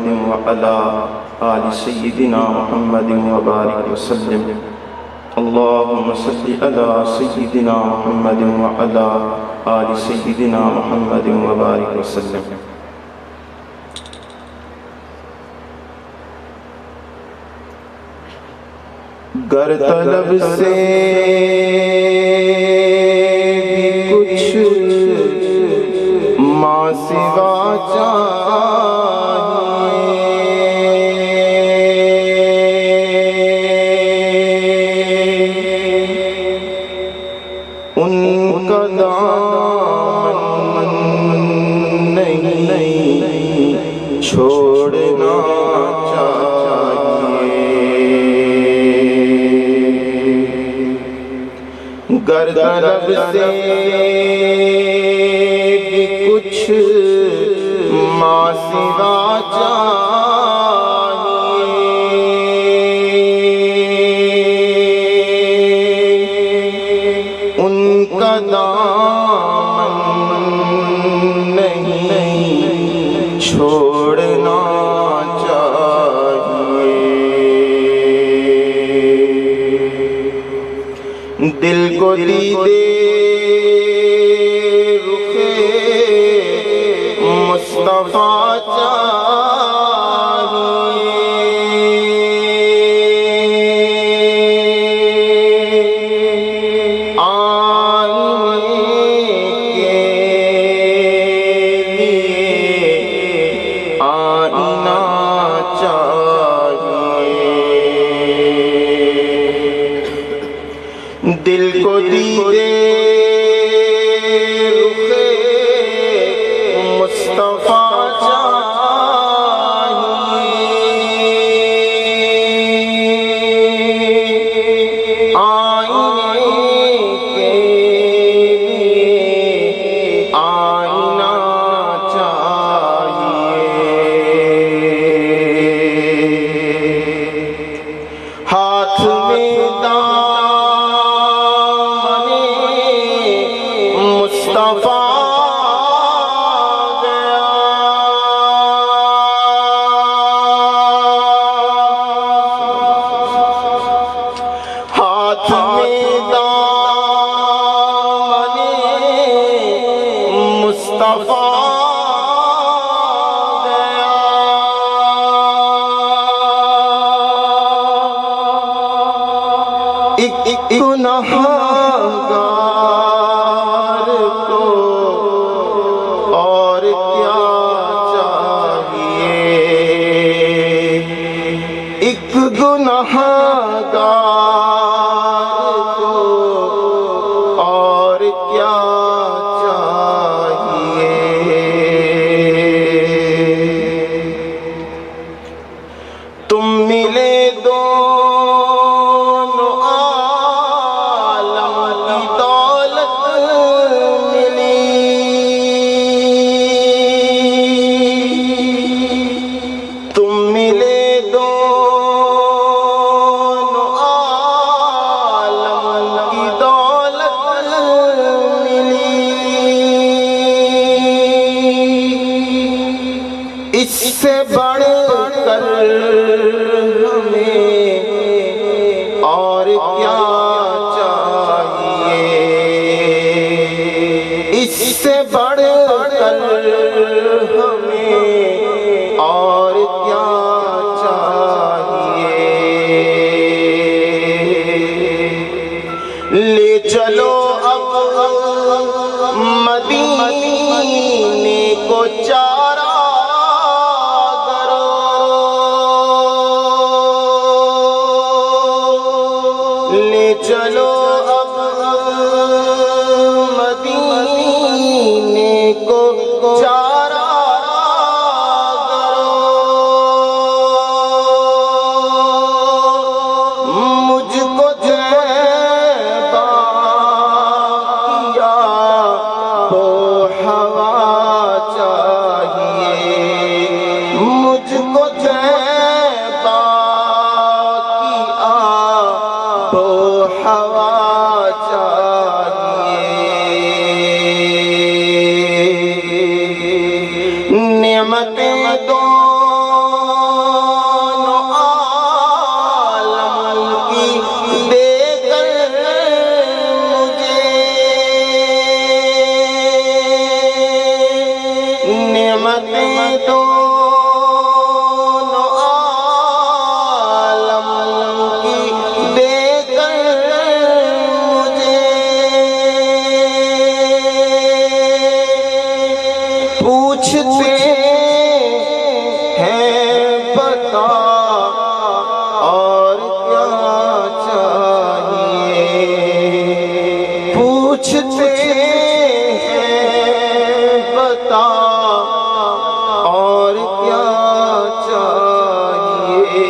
محمد وعلى آل سيدنا محمد وبارك وسلم اللهم صل على سيدنا محمد وعلى آل سيدنا محمد وبارك وسلم. گر طلب سے بھی کچھ ماں سوا چاہیے ان کا دامن نہیں چھوڑنا گر طلب سے بھی کچھ ماں سوا چاہیے ان کا دامن نہیں چھوڑنا دل کو دیدے رخ مصطفیٰ چاہیے آئینے کے لیے آئینہ چاہیے دل کو دیدے رخ مصطفیٰ چاہیے آئینے کے لیے آئینہ چاہیے ہاتھ میں گنہگار کو اور کیا چاہیے ایک گنہگار کو اور کیا چاہیے تم ملے دونوں اس سے بڑھ کر ہمیں اور کیا چاہیے اس سے بڑھ کر ہمیں اور کیا چاہیے لے چلو اب مدینے کو چارہ بتا اور کیا چاہیے، پوچھتے ہیں بتا اور کیا چاہیے،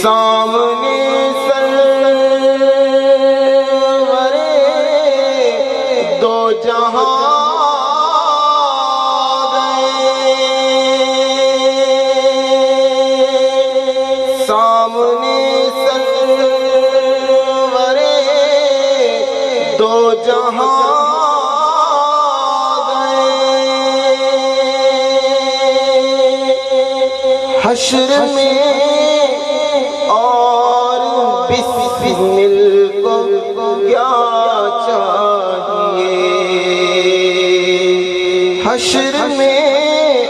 سامنے سرورے دو جہاں سامنے سرورے دو جہاں گئے، حشر میں اور بسمل کو کیا چاہیے، حشر میں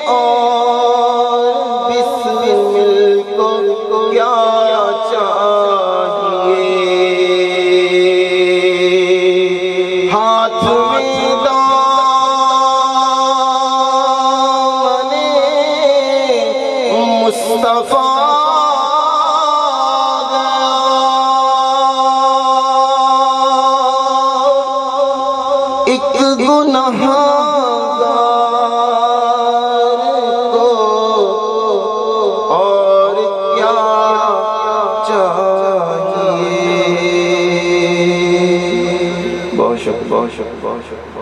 اور بسمل کو کیا چاہیے، ہاتھ میں دامن مصطفیٰ ایک گنہگار کو اور کیا چاہیے۔ بہت شکریہ، بہت شکریہ، بہت شکریہ۔